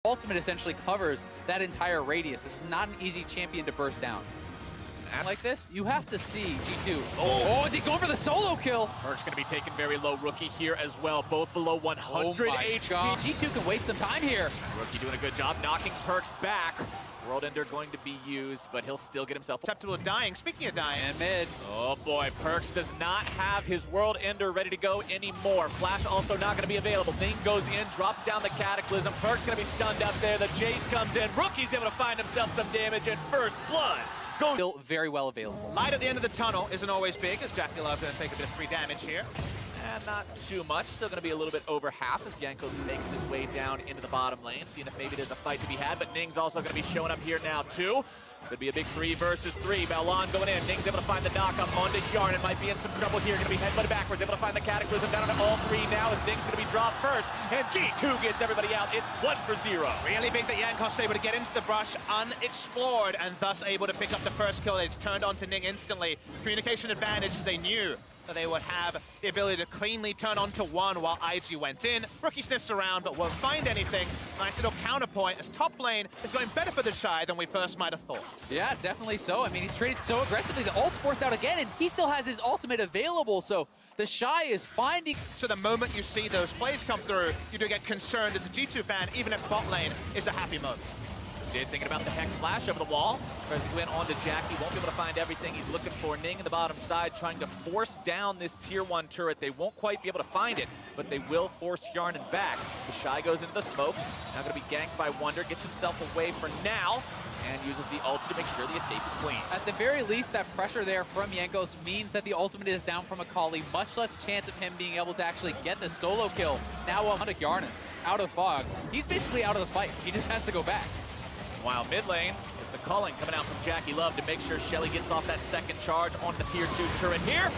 Ultimate essentially covers that entire radius. It's not an easy champion to burst down. And like this, you have to see G2. Oh, is he going for the solo kill? Perk's going to be taken very low. Rookie here as well, both below 100 HP. God. G2 can waste some time here. Rookie doing a good job knocking Perk's back. World Ender going to be used, but he'll still get himself susceptible to dying. Speaking of dying, and mid. Oh boy, Perks does not have his World Ender ready to go anymore. Flash also not going to be available. Thing goes in, drops down the Cataclysm. Perks going to be stunned up there. The Jace comes in. Rookie's able to find himself some damage, and first blood goes. Still very well available. Light at the end of the tunnel isn't always big, as Jackie Love's going to take a bit of free damage here. And not too much. Still going to be a little bit over half as Jankos makes his way down into the bottom lane, seeing if maybe there's a fight to be had. But Ning's also going to be showing up here now, too. Could be a big 3 versus 3. Balon going in. Ning's able to find the knock-up onto Yarn. It might be in some trouble here. Going to be headbutted backwards. Able to find the Cataclysm down to all 3 now as Ning's going to be dropped first. And G2 gets everybody out. It's 1 for 0. Really big that Jankos able to get into the brush unexplored and thus able to pick up the first kill. It's turned on to Ning instantly. Communication advantage as they knew that they would have the ability to cleanly turn on to 1 while IG went in. Rookie sniffs around but won't find anything. Nice little counterpoint as top lane is going better for the Shy than we first might have thought. Yeah, definitely so. I mean, he's traded so aggressively. The ult's forced out again, and he still has his ultimate available, so the Shy is finding... So the moment you see those plays come through, you do get concerned as a G2 fan, even if bot lane is a happy moment. Thinking about the Hex Flash over the wall. First win on to Jackie. Won't be able to find everything. He's looking for Ning in the bottom side, trying to force down this tier 1 turret. They won't quite be able to find it, but they will force Yarnan back. The Shy goes into the smoke. Now going to be ganked by Wonder. Gets himself away for now, and uses the ult to make sure the escape is clean. At the very least, that pressure there from Jankos means that the ultimate is down from Akali. Much less chance of him being able to actually get the solo kill. Now onto Yarnan, out of Fog. He's basically out of the fight. He just has to go back. While mid lane is the calling coming out from Jackie Love to make sure Shelly gets off that second charge on the tier 2 turret here.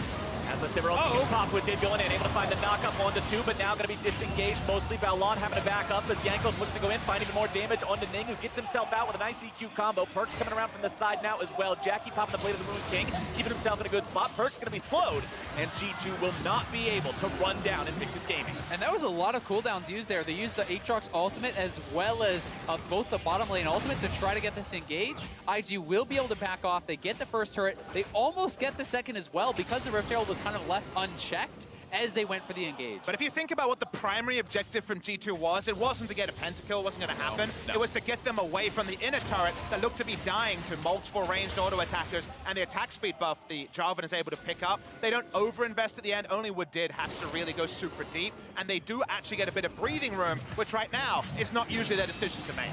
As the Cimarron Popwood did going in, able to find the knock-up onto 2, but now going to be disengaged. Mostly Balon having to back up as Jankos looks to go in, find even more damage onto Ning, who gets himself out with a nice EQ combo. Perks coming around from the side now as well. Jackie popping the Blade of the Moon King, keeping himself in a good spot. Perks going to be slowed, and G2 will not be able to run down Invictus Gaming. And that was a lot of cooldowns used there. They used the Aatrox ultimate as well as both the bottom lane ultimates to try to get this engaged. IG will be able to back off. They get the first turret. They almost get the second as well because the Rift Herald was kind of left unchecked as they went for the engage. But if you think about what the primary objective from G2 was, it wasn't to get a pentakill, it wasn't going to happen. No. It was to get them away from the inner turret that looked to be dying to multiple ranged auto attackers, and the attack speed buff the Jarvan is able to pick up. They don't overinvest at the end, only Wood did has to really go super deep, and they do actually get a bit of breathing room, which right now is not usually their decision to make.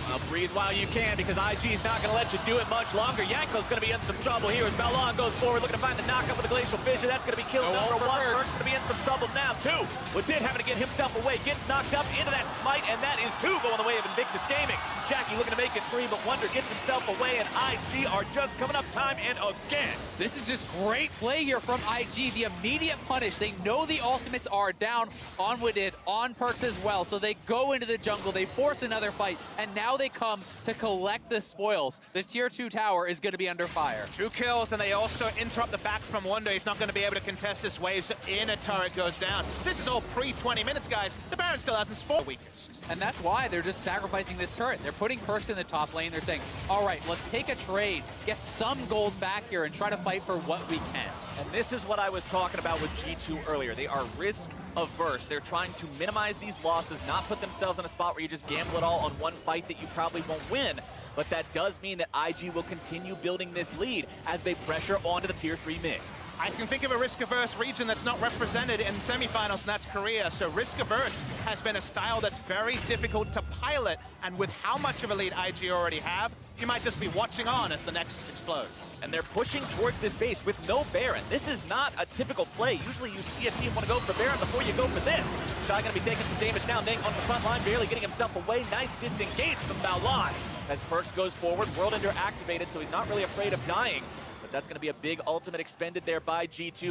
Well, breathe while you can, because IG's not going to let you do it much longer. Yanko's going to be in some trouble here as Balon goes forward, looking to find the knock-up with the Glacial Fissure. That's going to be kill number 1. Perk's going to be in some trouble now, too. Woodid having to get himself away, gets knocked up into that smite, and that is 2 going the way of Invictus Gaming. Jackie looking to make it 3, but Wonder gets himself away, and IG are just coming up time and again. This is just great play here from IG. The immediate punish. They know the ultimates are down on Woodid, on Perks as well, so they go into the jungle, they force another fight, and now they come to collect the spoils. The tier 2 tower is going to be under fire. 2 kills, and they also interrupt the back from Wonder. He's not going to be able to contest this wave, so inner turret goes down. This is all pre-20 minutes, guys. The Baron still hasn't spawned. Weakest. And that's why they're just sacrificing this turret. They're putting Perks in the top lane. They're saying, all right, let's take a trade, get some gold back here, and try to fight for what we can. And this is what I was talking about with G2 earlier. They are risk averse. They're trying to minimize these losses, not put themselves in a spot where you just gamble it all on one fight that you probably won't win. But that does mean that IG will continue building this lead as they pressure onto the tier 3 mid. I can think of a risk-averse region that's not represented in semifinals, and that's Korea. So risk-averse has been a style that's very difficult to pilot, and with how much of a lead IG already have, you might just be watching on as the Nexus explodes. And they're pushing towards this base with no Baron. This is not a typical play. Usually you see a team want to go for Baron before you go for this. Shy going to be taking some damage now. Ning on the front line, barely getting himself away. Nice disengage from Balon. As Perks goes forward, World Ender activated, so he's not really afraid of dying. But but that's going to be a big ultimate expended there by G2.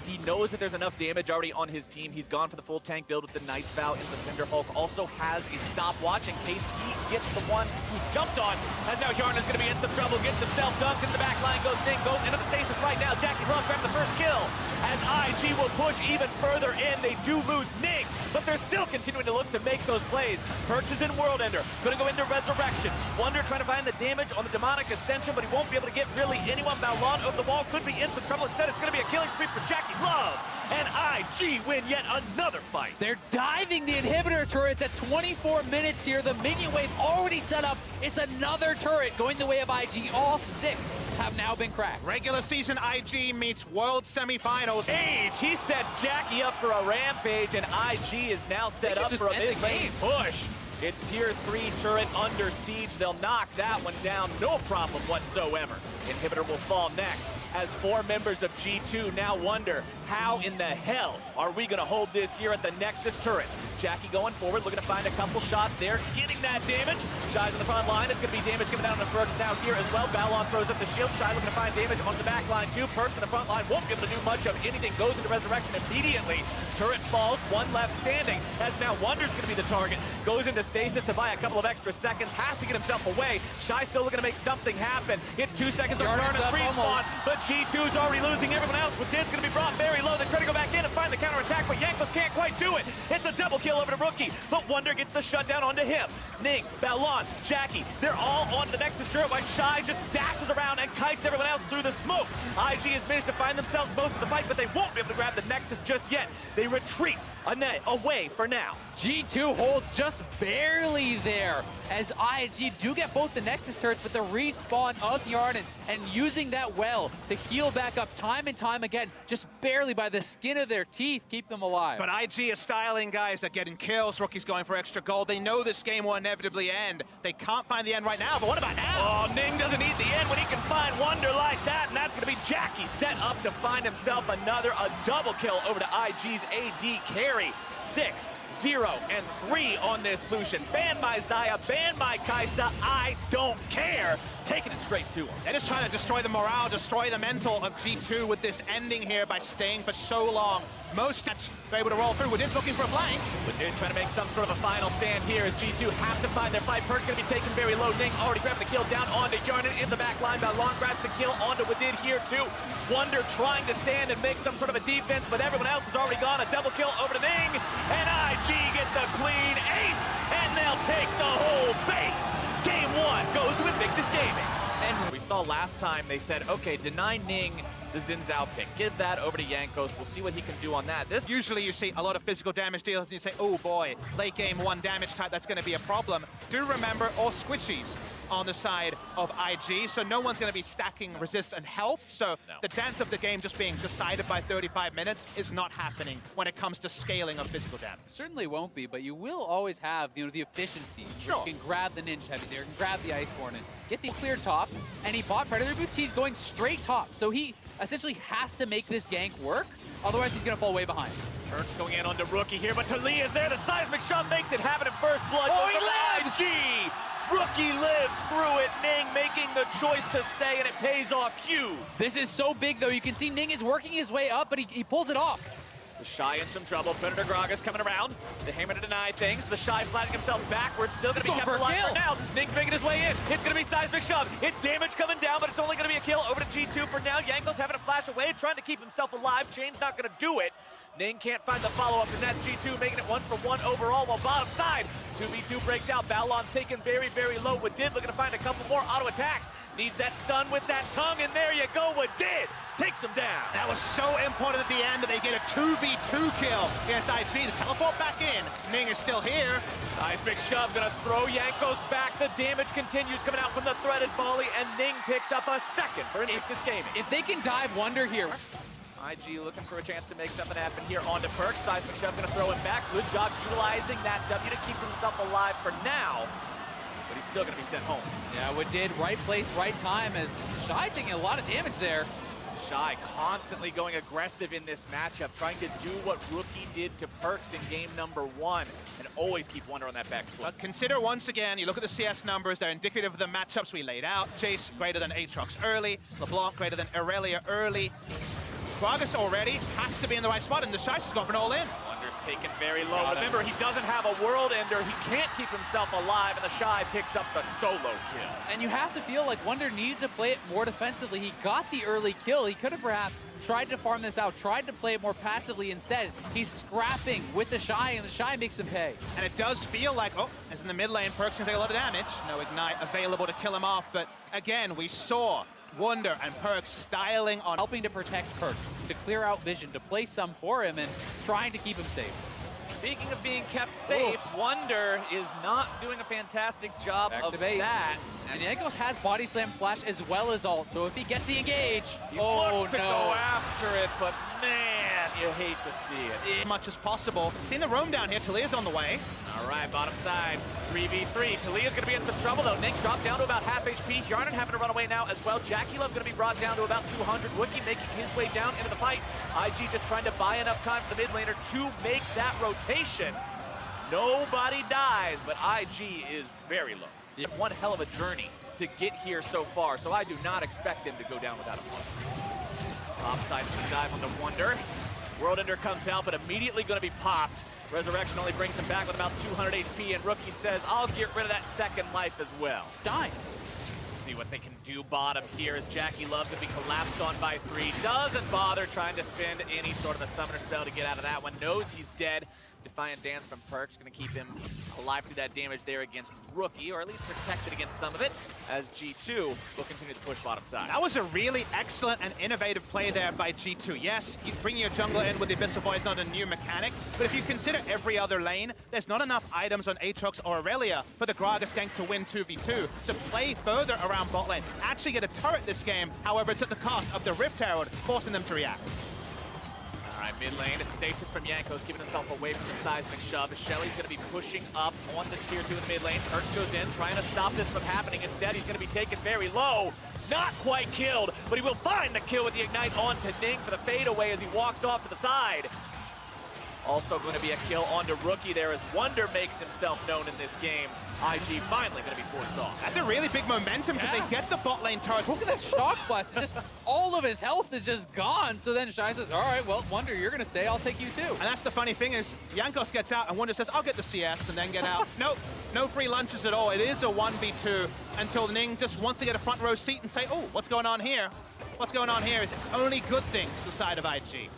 He knows that there's enough damage already on his team. He's gone for the full tank build with the Knight's Vow in the Cinder Hulk. Also has a stopwatch in case he gets the one who jumped on. As now Yarna's going to be in some trouble, gets himself dunked into the back line, goes Ning, goes into the stasis right now. Jackie Love grabbed the first kill. As IG will push even further in, they do lose Ning, but they're still continuing to look to make those plays. Perks is in World Ender, gonna go into Resurrection. Wonder trying to find the damage on the Demonic Ascension, but he won't be able to get really anyone. Balon over the wall could be in some trouble. Instead, it's gonna be a killing spree for Jackie Love. And IG win yet another fight. They're diving the inhibitor turrets at 24 minutes here. The minion wave already set up. It's another turret going the way of IG. All 6 have now been cracked. Regular season IG meets World Semifinals. Age, he sets Jackie up for a rampage, and IG is now set up for a mid-lane push. It's tier 3 turret under siege. They'll knock that one down, no problem whatsoever. Inhibitor will fall next, as 4 members of G2 now wonder, how in the hell are we gonna hold this here at the Nexus turrets? Jackie going forward, looking to find a couple shots there, getting that damage. Shy's on the front line, it's gonna be damage given down on the Perks now here as well. Balon throws up the shield, Shy looking to find damage on the back line too. Perks in the front line won't be able to do much of anything, goes into Resurrection immediately. Turret falls, 1 left standing, as now Wonder's gonna be the target. Goes into stasis to buy a couple of extra seconds, has to get himself away. Shy still looking to make something happen. It's 2 seconds of Yarna's respawn, but G2's already losing everyone else. Widid's gonna be brought very low. They try to go back in and find the counterattack, but Jankos can't quite do it. It's a double kill over to Rookie, but Wonder gets the shutdown onto him. Ning, Balon, Jackie, they're all on the Nexus turret while Shy just dashes around and kites everyone else through the smoke. IG has managed to find themselves most of the fight, but they won't be able to grab the Nexus just yet. They retreat away for now. G2 holds just barely there, as IG do get both the Nexus turrets, but the respawn of Yarnan and using that well to heal back up time and time again, just barely by the skin of their teeth, keep them alive. But IG is styling guys. They're getting kills. Rookie's going for extra gold. They know this game will inevitably end. They can't find the end right now, but what about now? Oh, Ning doesn't need the end when he can find Wonder like that, and that's going to be Jackie set up to find himself a double kill over to IG's AD carry. 6, 0, and 3 on this Lucian. Ban my Xayah, ban my Kai'Sa, I don't care. Taking it straight to him. They're just trying to destroy the morale, destroy the mental of G2 with this ending here by staying for so long. Most they're able to roll through. Widid's looking for a flank. Widid trying to make some sort of a final stand here as G2 have to find their fight. Perk's going to be taken very low. Ning already grabbing the kill down onto Yarnan in the back line. Balon grabs the kill onto Widid here too. Wonder trying to stand and make some sort of a defense, but everyone else has already gone. A double kill over to Ning, and IG get the clean ace, and they'll take the whole base. Game 1 goes to Invictus Gaming. And we saw last time they said, okay, deny Ning the Xin Zhao pick. Give that over to Jankos. We'll see what he can do on that. Usually you see a lot of physical damage deals and you say, oh boy, late game 1 damage type, that's going to be a problem. Do remember all squishies on the side of IG, so no one's going to be stacking resist and health, so the dance of the game just being decided by 35 minutes is not happening when it comes to scaling of physical damage. Certainly won't be, but you will always have, the efficiency. Sure. You can grab the Ninja Heavies there, you can grab the Iceborne and get the clear top, and he bought Predator Boots, he's going straight top, so he essentially has to make this gank work, otherwise he's going to fall way behind. Perks going in onto Rookie here, but Talia is there, the seismic shot makes it happen at first blood. Oh, he lives! IG! Rookie lives through it, Ning making the choice to stay, and it pays off huge. This is so big, though. You can see Ning is working his way up, but he pulls it off. The Shy in some trouble. Predator Gragas coming around. The Hammer to deny things. The Shy flattening himself backwards. Still going to be kept alive for now. Ning's making his way in. It's going to be seismic shove. It's damage coming down, but it's only going to be a kill over to G2 for now. Jankos having to flash away, trying to keep himself alive. Chain's not going to do it. Ning can't find the follow-up, and that's G2 making it 1-for-1 overall, while bottom side, 2v2 breaks out. Balon's taken very, very low. Widid looking to find a couple more auto attacks. Needs that stun with that tongue, and there you go. Widid takes him down. That was so important at the end that they get a 2v2 kill against IG. The teleport back in. Ning is still here. Seismic shove gonna throw Jankos back. The damage continues coming out from the threaded volley, and Ning picks up a second for Invictus Gaming. If they can dive Wonder here. IG looking for a chance to make something happen here onto Perks. Seismic shove gonna throw him back. Good job utilizing that W to keep himself alive for now, but he's still gonna be sent home. Yeah, Widid, right place, right time, as Shy taking a lot of damage there. Shy constantly going aggressive in this matchup, trying to do what Rookie did to Perks in game number 1, and always keep Wonder on that back foot. But consider once again, you look at the CS numbers, they're indicative of the matchups we laid out. Jace greater than Aatrox early, LeBlanc greater than Aurelia early. Gragas already has to be in the right spot, and the Shy's has gone for an all-in. Wonder's taken very low. Remember, he doesn't have a World Ender. He can't keep himself alive, and the Shy picks up the solo kill. And you have to feel like Wonder needed to play it more defensively. He got the early kill. He could have perhaps tried to farm this out, tried to play it more passively. Instead, he's scrapping with the Shy, and the Shy makes him pay. And it does feel like, oh, as in the mid lane, Perks can take a lot of damage. No Ignite available to kill him off, but again, we saw Wonder and Perks styling on Helping to protect Perks, to clear out vision, to play some for him, and trying to keep him safe. Speaking of being kept safe, Wonder is not doing a fantastic job of Activate. that. And Yankos has Body Slam Flash as well as ult, so if he gets the engage, He oh looked to no. go after it, but man, you hate to see it. as much as possible. Seeing the roam down here, Talia's on the way. All right, bottom side, 3v3. Talia's going to be in some trouble, though. Nick dropped down to about half HP. Yarnan having to run away now as well. Jackie Love going to be brought down to about 200. Wookie making his way down into the fight. IG just trying to buy enough time for the mid laner to make that rotation. Nobody dies, but IG is very low. Yeah. One hell of a journey to get here so far, so I do not expect them to go down without a fight. Top side is going to dive on the Wonder. World Ender comes out, but immediately going to be popped. Resurrection only brings him back with about 200 HP, and Rookie says, I'll get rid of that second life as well. Dying. Let's see what they can do bottom here as Jackie Love to be collapsed on by 3. Doesn't bother trying to spend any sort of a summoner spell to get out of that one. Knows he's dead. Defiant Dance from Perks going to keep him alive through that damage there against Rookie, or at least protected against some of it, as G2 will continue to push bottom side. That was a really excellent and innovative play there by G2. Yes, you bring your jungler in with the Abyssal Void is not a new mechanic, but if you consider every other lane, there's not enough items on Aatrox or Aurelia for the Gragas gank to win 2v2. So play further around bot lane. Actually get a turret this game, however, it's at the cost of the Rift Herald, forcing them to react. All right, mid lane, it's Stasis from Yankos giving himself away from the seismic shove. As Shelly's going to be pushing up on this tier 2 in the mid lane. Perks goes in, trying to stop this from happening. Instead, he's going to be taken very low. Not quite killed, but he will find the kill with the Ignite onto Ning for the fadeaway as he walks off to the side. Also going to be a kill onto Rookie there as Wonder makes himself known in this game. IG finally going to be forced off. That's a really big momentum because they get the bot lane turret. Look at that shock blast. It's just all of his health is just gone. So then Shy says, all right, well, Wonder, you're going to stay. I'll take you too. And that's the funny thing is, Yankos gets out and Wonder says, I'll get the CS and then get out. Nope, no free lunches at all. It is a 1v2 until Ning just wants to get a front row seat and say, oh, what's going on here? What's going on here is only good things to the side of IG.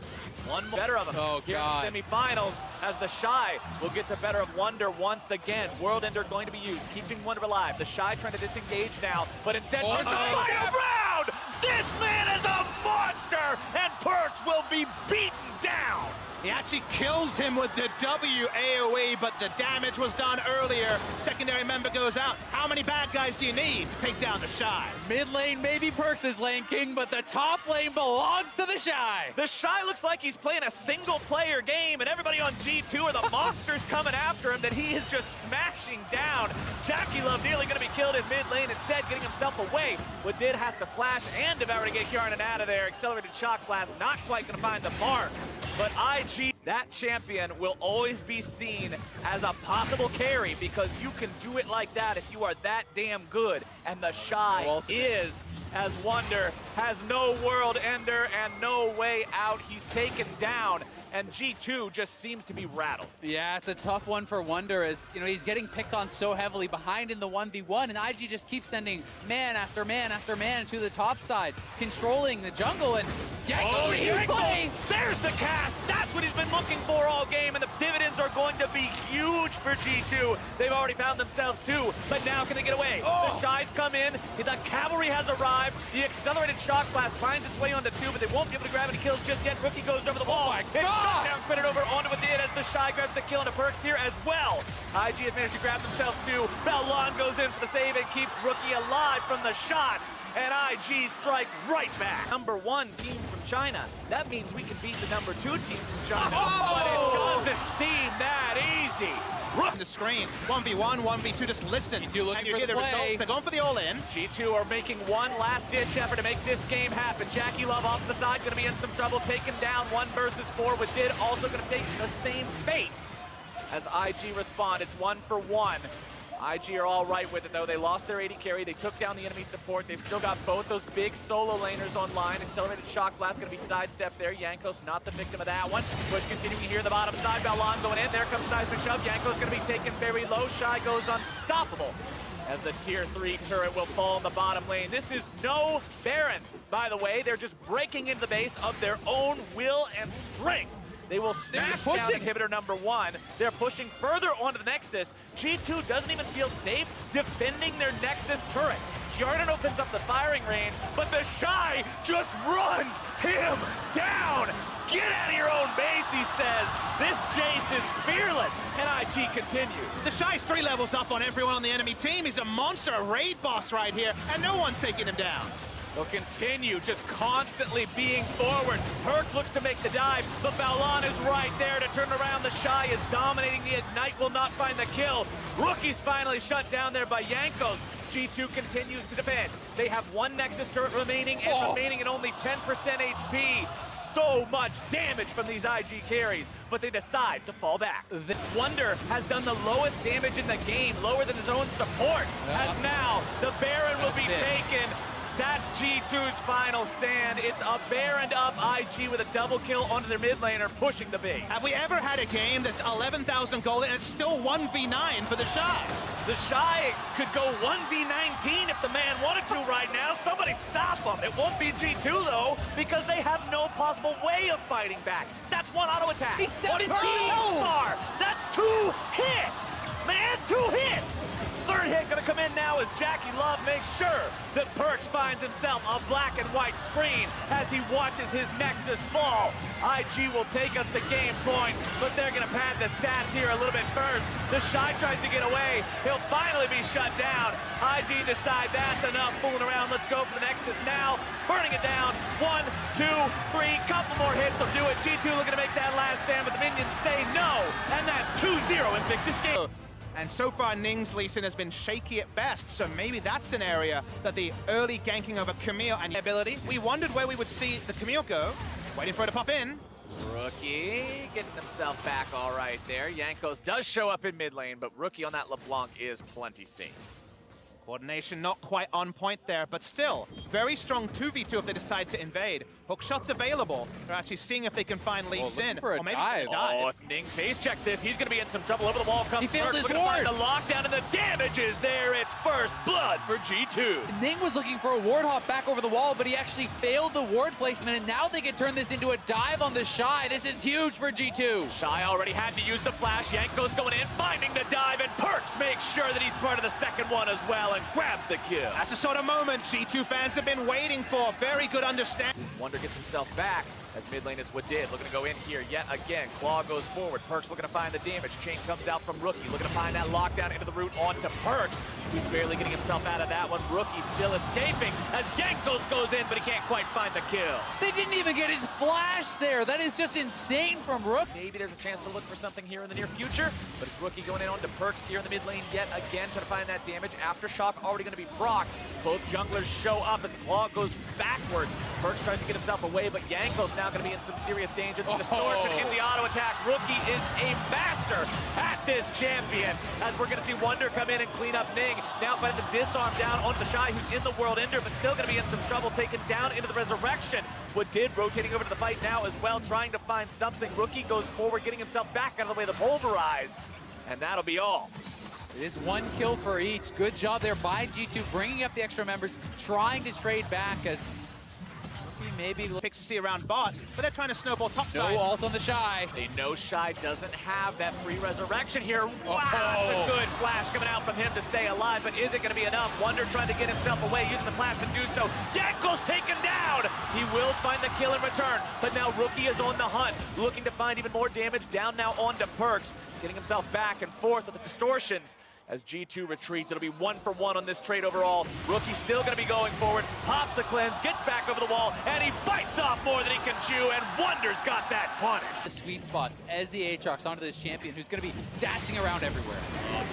One more better of him here in the semifinals as the Shy will get the better of Wonder once again. World Ender going to be used, keeping Wonder alive. The Shy trying to disengage now, but instead for the final round! This man is a monster, and Perks will be beaten down! He actually kills him with the W AoE, but the damage was done earlier. Secondary member goes out. How many bad guys do you need to take down the Shy? Mid lane, maybe Perks is lane king, but the top lane belongs to the Shy. The Shy looks like he's playing a single-player game, and everybody on G2 are the monsters coming after him that he is just smashing down. Jackie Love nearly going to be killed in mid lane, instead getting himself away. Wadid has to flash and devour to get Yarnan out of there. Accelerated shock blast, not quite going to find the mark. But IG, that champion, will always be seen as a possible carry because you can do it like that if you are that damn good. And the Shy is, as Wonder, has no World Ender and no way out. He's taken down, and G2 just seems to be rattled. Yeah, it's a tough one for Wonder as, you know, he's getting picked on so heavily behind in the 1v1, and IG just keeps sending man after man after man to the top side, controlling the jungle, and there's the cast! That's what he's been looking for all game, and the dividends are going to be huge for G2. They've already found themselves two, but now can they get away? The Shies come in, the cavalry has arrived, the accelerated shock blast finds its way onto 2, but they won't be able to grab any kills just yet. Rookie goes over the wall. Oh my God! Down credit over onto Wadid as the Shy grabs the kill into Perks here as well. IG has managed to grab themselves too. Balon goes in for the save and keeps Rookie alive from the shots. And IG strike right back. Number 1 team from China. That means we can beat the number 2 team from China. But it doesn't seem that easy. mercy. On the screen, 1v1, 1v2, just listen. G2 looking and you for hear the the play. results. They're going for the all-in. G2 are making one last-ditch effort to make this game happen. Jackie Love off the side, going to be in some trouble, taken down 1 versus 4 with Did, also going to take the same fate as IG respond. It's 1 for 1. IG are all right with it, though. They lost their AD carry. They took down the enemy support. They've still got both those big solo laners online. Accelerated shock blast going to be sidestepped there. Jankos not the victim of that one. Push continuing here on the bottom side. Balon going in. There comes seismic shove. Jankos going to be taken very low. Shy goes unstoppable as the tier 3 turret will fall in the bottom lane. This is no Baron, by the way. They're just breaking into the base of their own will and strength. They will smash down inhibitor number 1. They're pushing further onto the Nexus. G2 doesn't even feel safe defending their Nexus turrets. Jordan opens up the firing range, but the Shy just runs him down. Get out of your own base, he says. This Jace is fearless, and IG continues. The Shy's 3 levels up on everyone on the enemy team. He's a monster, a raid boss right here, and no one's taking him down. They'll continue just constantly being forward. Perks looks to make the dive, but Balon is right there to turn around. The Shy is dominating. The Ignite will not find the kill. Rookie's finally shut down there by Jankos. G2 continues to defend. They have 1 Nexus turret remaining and remaining at only 10% HP. So much damage from these IG carries, but they decide to fall back. Wonder has done the lowest damage in the game, lower than his own support. As now, the Baron will be taken. That's G2's final stand. It's a Baron up IG with a double kill onto their mid laner, pushing the base. Have we ever had a game that's 11,000 gold and it's still 1v9 for the Shy? The Shy could go 1v19 if the man wanted to right now. Somebody stop him. It won't be G2 though, because they have no possible way of fighting back. That's 1 auto attack. He's 17! That's 2 hits! Man, 2 hits! 3rd hit gonna come in now as Jackie Love makes sure that Perks finds himself a black and white screen as he watches his Nexus fall. IG will take us to game point, but they're gonna pad the stats here a little bit first. The Shy tries to get away. He'll finally be shut down. IG decide that's enough fooling around. Let's go for the Nexus now. Burning it down. 1, 2, 3, couple more hits will do it. G2 looking to make that last stand, but the minions say no, and that's 2-0 in Victus game. And so far, Ning's Lee Sin has been shaky at best, so maybe that's an area that the early ganking of a Camille and ability. We wondered where we would see the Camille go. Waiting for it to pop in. Rookie getting himself back all right there. Jankos does show up in mid lane, but Rookie on that LeBlanc is plenty safe. Coordination not quite on point there, but still, very strong 2v2 if they decide to invade. Hook shots available. They're actually seeing if they can find Lee Sin. Or maybe dive. Oh, if Ning face checks this, he's going to be in some trouble. Over the wall comes He failed Perks, his looking to find ward. the lockdown, and the damage is there. It's first blood for G2. Ning was looking for a ward hop back over the wall, but he actually failed the ward placement, and now they can turn this into a dive on the Shy. This is huge for G2. Shy already had to use the flash. Jankos going in, finding the dive, and Perks makes sure that he's part of the second one as well and grabs the kill. That's the sort of moment G2 fans have been waiting for. Very good understanding. Wonder gets himself back as mid lane is Wadid looking to go in here yet again. Claw goes forward. Perks looking to find the damage. Chain comes out from Rookie looking to find that lockdown into the root onto Perks. He's barely getting himself out of that one. Rookie still escaping as Jankos goes in, but he can't quite find the kill. They didn't even get his flash there. That is just insane from Rook. Maybe there's a chance to look for something here in the near future, but it's Rookie going in onto Perks here in the mid lane yet again trying to find that damage. Aftershock already going to be procced. Both junglers show up as the Claw goes backwards. Perks tries to get himself away, but Jankos now going to be in some serious danger. The distortion in the auto attack. Rookie is a master at this champion as we're going to see Wonder come in and clean up Ning. Now finds a disarm down onto the Shy, who's in the World Ender, but still going to be in some trouble, taken down into the Resurrection. Wadid rotating over to the fight now as well, trying to find something. Rookie goes forward, getting himself back out of the way of the Pulverize, and that'll be all. It is 1 kill for each. Good job there by G2, bringing up the extra members, trying to trade back as maybe Pixie around bot, but they're trying to snowball topside. no ult on the Shy. They know Shy doesn't have that free resurrection here. Wow, that's a good flash coming out from him to stay alive, but is it going to be enough? Wonder trying to get himself away, using the flash to do so. Jankos taken down! He will find the kill in return, but now Rookie is on the hunt, looking to find even more damage down now onto Perks, getting himself back and forth with the distortions. as G2 retreats. It'll be 1-for-1 on this trade overall. Rookie still going to be going forward, pops the cleanse, gets back over the wall, and he bites off more than he can chew, and Wonder's got that punish. The sweet spots as the Aatrox onto this champion who's going to be dashing around everywhere.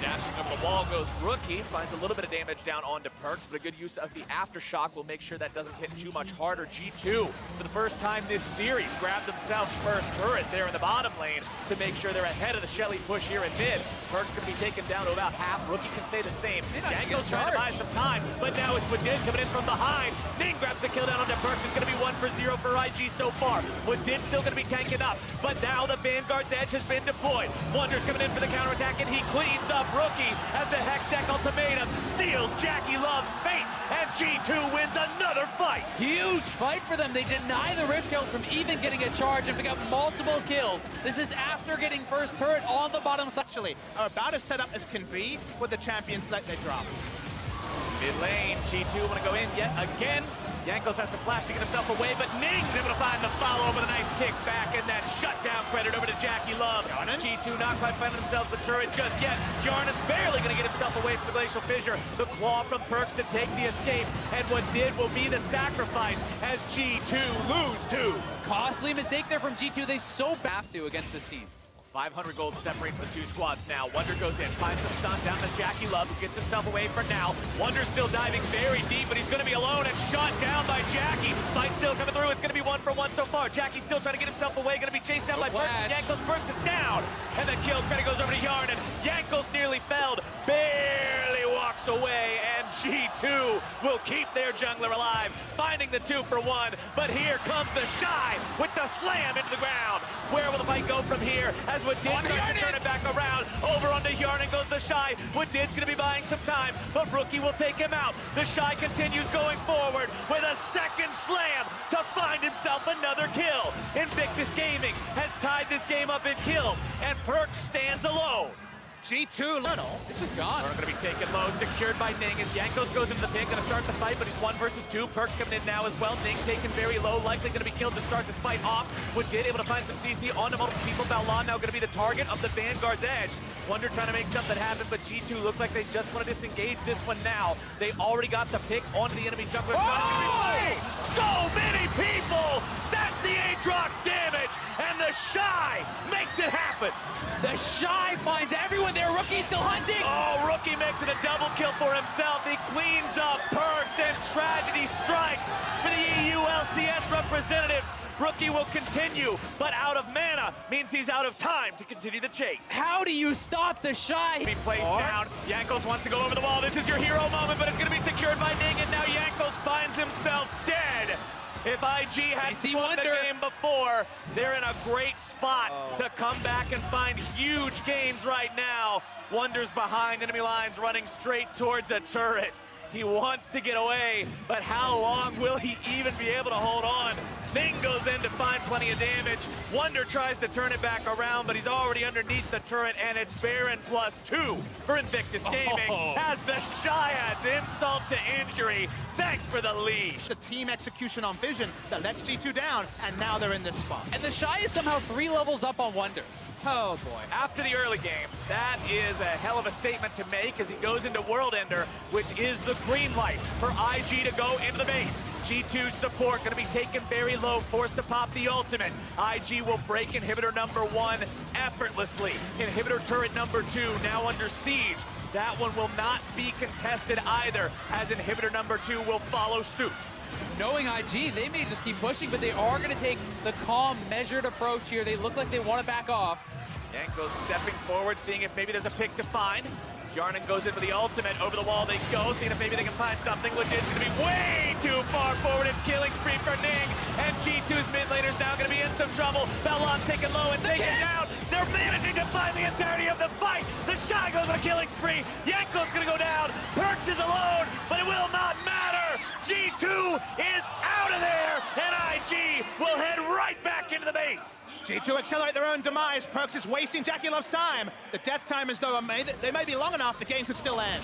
Dashing over the wall goes Rookie, finds a little bit of damage down onto Perks, but a good use of the Aftershock will make sure that doesn't hit too much harder. G2, for the first time this series, grabbed themselves first turret there in the bottom lane to make sure they're ahead of the Shelly push here in mid. Perks going to be taken down to about half. Rookie can stay the same. Yanko's trying to buy some time, but now it's Wadid coming in from behind. Ning grabs the kill down onto Perks. It's going to be 1-for-0 for IG so far. Wadid's still going to be tanking up, but now the Vanguard's edge has been deployed. Wonder's coming in for the counterattack, and he cleans up Rookie as the Hextech ultimatum seals Jackie Love's fate, and G2 wins another fight. Huge fight for them. They deny the Rift Kill from even getting a charge and pick up multiple kills. This is after getting first turret on the bottom side. Actually, are about as set up as can be with the champion select they drop. Mid lane, G2 want to go in yet again. Jankos has to flash to get himself away, but Ning's able to find the follow with a nice kick back, and that shutdown credit over to Jackie Love. G2 not quite finding themselves the turret just yet. Yarnan's barely going to get himself away from the Glacial Fissure. The claw from Perks to take the escape, and what did will be the sacrifice as G2 lose two. Costly mistake there from G2. They so have to against this team. 500 gold separates the two squads now. Wonder goes in, finds the stun down to Jackie Love, who gets himself away for now. Wonder's still diving very deep, but he's going to be alone and shot down by Jackie. Fight still coming through. It's going to be 1-for-1 so far. Jackie's still trying to get himself away, going to be chased down by Perks. Jankos burns it down, and the kill credit goes over to Yarnan. Jankos nearly felled, barely walks away, and G2 will keep their jungler alive, finding the 2-for-1. But here comes the Shy with the slam into the ground. Where will the fight go from here? As Wadid tries to turn it back around. Over onto Yarnan goes the Shy. Wadid's going to be buying some time, but Rookie will take him out. The Shy continues going forward with a second slam to find himself another kill. Invictus Gaming has tied this game up in kills, and Perks stands alone. G2, It's just gone. We're going to be taken low, secured by Ning as Jankos goes into the pit, going to start the fight, but he's 1 versus 2. Perks coming in now as well. Ning taken very low, likely going to be killed to start this fight off. Wadid able to find some CC onto multiple people. Balan now going to be the target of the Vanguard's edge. Wonder trying to make something happen, but G2 look like they just want to disengage this one now. They already got the pick onto the enemy jungler. So many people! That's the Aatrox damage, and the Shy makes it happen. The Shy finds everyone there. Rookie still hunting. Oh, Rookie makes it a double kill for himself. He cleans up Perks, and tragedy strikes for the EU LCS representatives. Rookie will continue, but out of mana means he's out of time to continue the chase. How do you stop the Shy? Be placed down. Jankos wants to go over the wall. This is your hero moment, but it's going to be secured by Ning, and now Jankos finds himself dead. If IG had won the game before, they're in a great spot to come back and find huge games right now. Wonder's behind enemy lines, running straight towards a turret. He wants to get away, but how long will he even be able to hold on? Ning goes in to find plenty of damage. Wonder tries to turn it back around, but he's already underneath the turret, and it's Baron +2 for Invictus Gaming as the Shy adds insult to injury. Thanks for the lead. The team execution on Vision that lets G2 down, and now they're in this spot. And the Shy is somehow 3 levels up on Wonder. Oh boy. After the early game, that is a hell of a statement to make as he goes into World Ender, which is the green light for IG to go into the base. G2 support going to be taken very low, forced to pop the ultimate. IG will break inhibitor number 1 effortlessly. Inhibitor turret number 2 now under siege. That one will not be contested either, as inhibitor number 2 will follow suit. Knowing IG, they may just keep pushing, but they are going to take the calm, measured approach here. They look like they want to back off. Jankos stepping forward, seeing if maybe there's a pick to find. Yarnan goes in for the ultimate. Over the wall they go, seeing if maybe they can find something. Legit's going to be way too far forward. It's killing spree for Ning. And G2's mid laner's now going to be in some trouble. Balan's taken low and taken down. They're managing to find the entirety of the fight. The Shy goes on a killing spree. Yanko's going to go down. Perks is alone, but it will not matter. G2 is out of there, and IG will head right back into the base. G2 accelerate their own demise. Perks is wasting Jackie Love's time. The death time is though they may be long enough, the game could still end.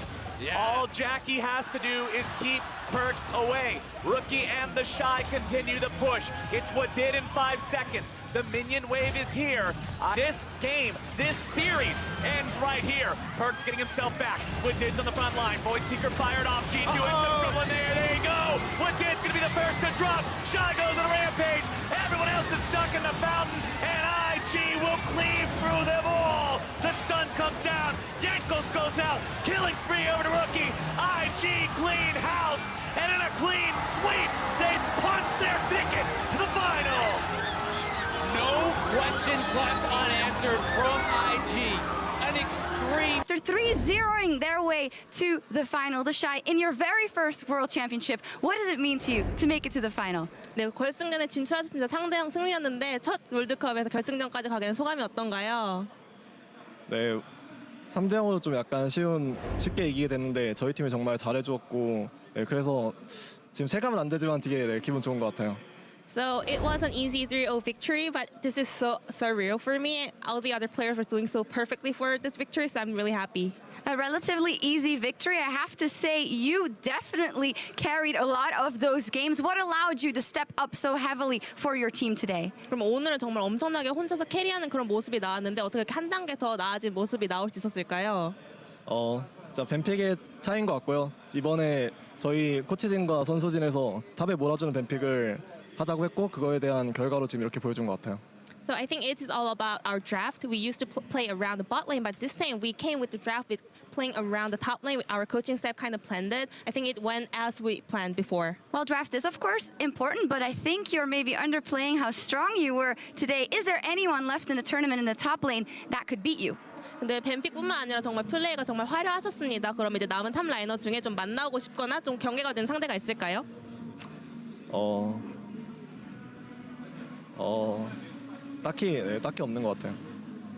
All Jackie has to do is keep Perks away. Rookie and the Shy continue the push. It's what did in 5 seconds. The minion wave is here. This game, this series ends right here. Perks getting himself back. Woodid's on the front line. Void Seeker fired off. G doing some dribbling there. There you go. Woodid's gonna be the first to drop. Shy goes on a rampage. Everyone else is stuck in the fountain, and IG will cleave through them all. The stun comes down. Yankos goes out. Killing spree over to Rookie. IG clean house, and in a clean sweep, they punch their ticket to the finals. No questions left unanswered from IG. An extreme. After 3-0ing their way to the final, the Shy, in your very first World Championship, what does it mean to you to make it to the final? 네, 결승전에 진출하셨습니다. 상대형 승리였는데 첫 롤드컵에서 결승전까지 가게 된 소감이 어떤가요? 네, 3대0으로 좀 약간 쉽게 이기게 됐는데 저희 팀이 정말 잘해주었고 네, 그래서 지금 체감은 안 되지만 되게 네, 기분 좋은 것 같아요. So it was an easy 3-0 victory, but this is so surreal for me. All the other players were doing so perfectly for this victory, so I'm really happy. A relatively easy victory. I have to say, you definitely carried a lot of those games. What allowed you to step up so heavily for your team today? 그럼 오늘은 정말 엄청나게 혼자서 캐리하는 그런 모습이 나왔는데 어떻게 이렇게 한 단계 더 나아진 모습이 나올 수 있었을까요? 자, 뱀픽의 차이인 것 같고요. 이번에 저희 코치진과 선수진에서 탑에 몰아주는 뱀픽을 하자고 했고 그거에 대한 결과로 지금 이렇게 보여준 것 같아요. So I think it is all about our draft. We used to play around the bot lane, but this time we came with the draft with playing around the top lane. Our coaching staff kind of planned it. I think it went as we planned before. Well, draft is, of course, important, but I think you're maybe underplaying how strong you were today. Is there anyone left in the tournament in the top lane that could beat you? 근데 뱀픽뿐만 아니라 정말 플레이가 정말 화려하셨습니다. 그럼 이제 남은 탑 라이너 중에 좀 만나고 싶거나 좀 경계가 된 상대가 있을까요? 딱히 없는 것 같아요.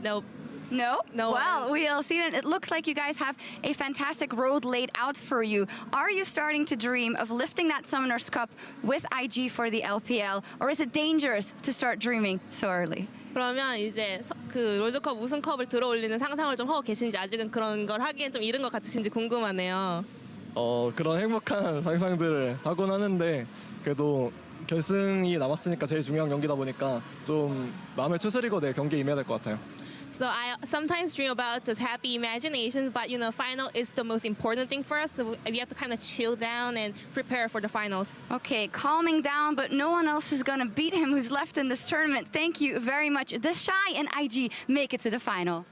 No. No? No. Well, we'll see that. It looks like you guys have a fantastic road laid out for you. Are you starting to dream of lifting that Summoner's Cup with IG for the LPL? Or is it dangerous to start dreaming so early? 그러면 이제 그 롤드컵 우승컵을 들어올리는 상상을 좀 하고 계신지 아직은 그런 걸 하기엔 좀 이른 것 같으신지 궁금하네요. 그런 행복한 상상들을 하곤 하는데 그래도 결승이 남았으니까 제일 중요한 경기다 보니까 좀 마음을 추스리고 내 경기에 임해야 될 것 같아요. So I sometimes dream about those happy imaginations, but you know, final is the most important thing for us. So we have to kind of chill down and prepare for the finals. Okay, calming down, but no one else is going to beat him who's left in this tournament. Thank you very much. The Shy and IG make it to the final.